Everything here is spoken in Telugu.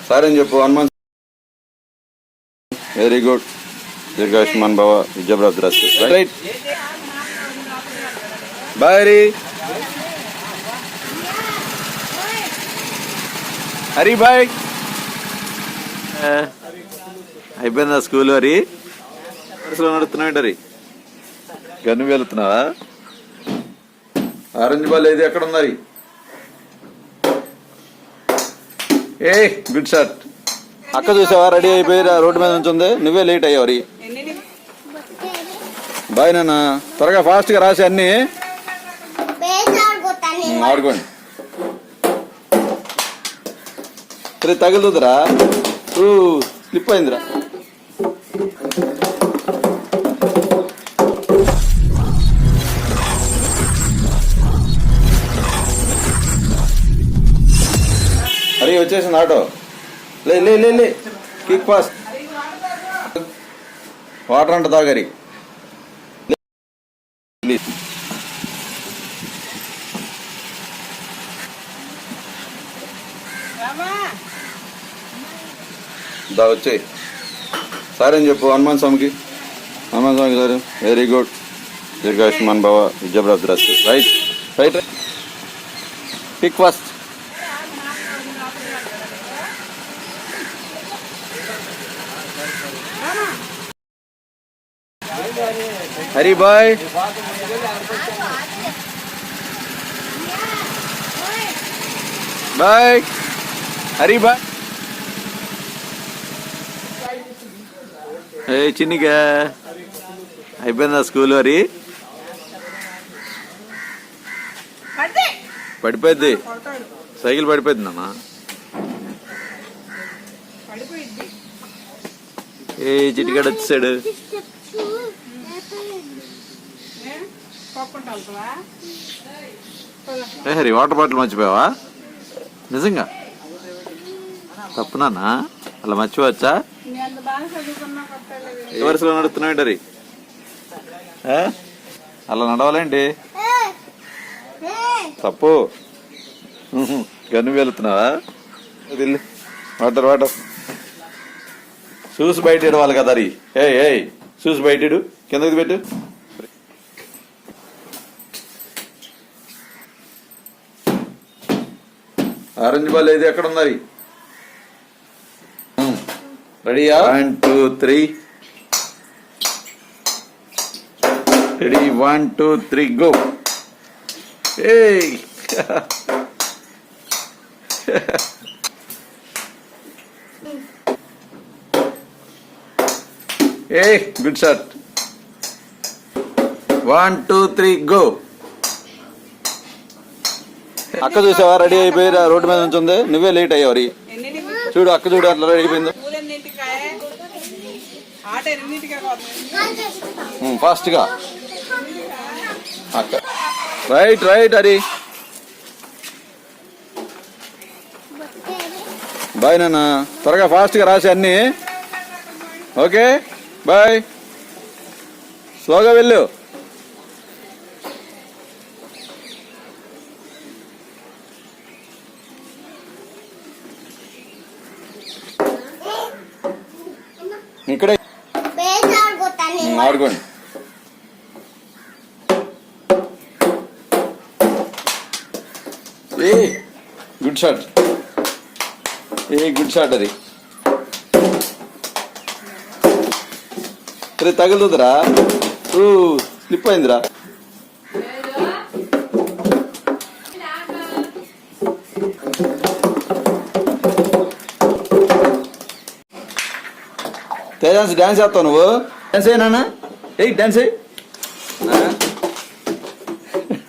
సార్ అని చెప్పు. Hanuman very good. దీర్ఘాయుష్మాన్ భవ, విద్యాప్రాప్తిరస్తు. Right. Bye Hari. Hari bye. అయిపోయిందా స్కూల్? హరి వరుసలో నడుస్తున్నావు హరి. గన్ను వెళ్తున్నావా? ఆరెంజ్ బాల్ ఏది ఎక్కడ ఉంది హరి? A good shot. అక్క చూసావా రెడీ అయిపోయి రోడ్డు మీద నుంచి ఉంది. నువ్వే లేట్ అయ్యావు హరి. బాయ్ నాన్న. త్వరగా ఫాస్ట్ గా రాసి అన్ని ఆడుకోండి. సరే తగులుతుందిరా. స్లిప్ అయిందిరా. అరే వచ్చేసింది ఆటో. లే లే లే లే కిక్ ఫాస్ట్. వాటర్ అంట తాగరి. దా వచ్చేయి. సార్ అని చెప్పు. హనుమాన్ స్వామికి. హనుమాన్ స్వామికి సార్. Very good. దీర్ఘాయుష్మాన్ భవ, విద్యాప్రాప్తిరస్తు. Right right right. Kick fast. Hari bye. Bye Hari bye. ఏ చిన్నిగా అయిపోయిందా స్కూల్? హరి పడిపోద్ది. సైకిల్ పడిపోద్ది నాన్న. ఏ చిటికాడ వచ్చేసాడు. హరి వాటర్ బాటిల్ మర్చిపోయావా? నిజంగా తప్పునా? అలా మర్చిపోవచ్చా? ఏ వరుసలో నడుస్తున్నావు హరి? అలా నడవాలేంటి? తప్పు. గన్ను వెళ్తున్నావా? Water water. షూస్ బయట ఇడవాలి కదా హరి. ఏ షూస్ బయట ఇడు. కిందకి పెట్టు. ఆరెంజ్ బాల్ ఏది ఎక్కడ ఉంది? రెడీయా? 1 2 3. Ready 1 2 3 go. Good shot. 1 2 3 go. అక్క చూసావా రెడీ అయిపోయి రోడ్డు మీద నుంచి ఉంది. నువ్వే లేట్ అయ్యావు హరి. చూడు అక్క చూడు అట్లా రెడీ అయిపోయింది. ఫాస్ట్ గా అక్క. Right right Hari. బాయ్ నాన్న. త్వరగా ఫాస్ట్ గా రాసి అన్ని. Okay boy. స్లోగా వెళ్ళు. ఇక్కడే ఆడుకోండి. Good shot. గుడ్ షాట్ అది. సరే తగులుతుందిరా. స్లిప్ అయిందిరా. తేజాన్స్ డాన్స్ చేస్తావు నువ్వు? డాన్స్ అయ్యి నాన్న. డాన్స్ అయ్యి.